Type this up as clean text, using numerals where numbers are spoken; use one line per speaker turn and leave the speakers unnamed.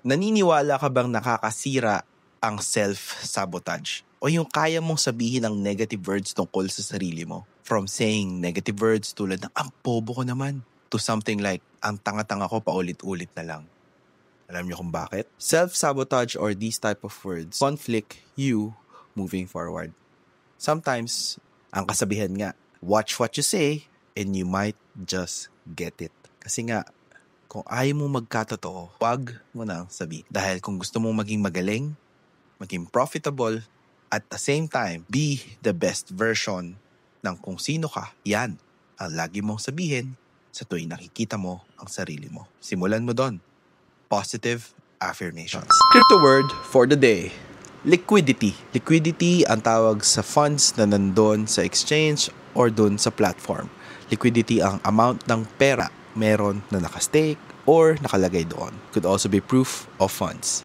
Naniniwala ka bang nakakasira ang self-sabotage? O yung kaya mong sabihin ng negative words tungkol sa sarili mo? From saying negative words tulad ng, ang bobo ko naman, to something like, ang tanga-tanga ko paulit-ulit na lang. Alam niyo kung bakit? Self-sabotage or these type of words conflict you moving forward. Sometimes, ang kasabihan nga, watch what you say and you might just get it. Kasi nga, kung ayaw mo magkatotoo, wag mo nang sabihin. Dahil kung gusto mong maging magaling, maging profitable, at the same time, be the best version ng kung sino ka, yan ang lagi mong sabihin sa tuwing nakikita mo ang sarili mo. Simulan mo doon. Positive affirmations. Crypto word for the day. Liquidity. Liquidity ang tawag sa funds na nandun sa exchange or dun sa platform. Liquidity ang amount ng pera meron na nakastake or nakalagay doon. Could also be proof of funds.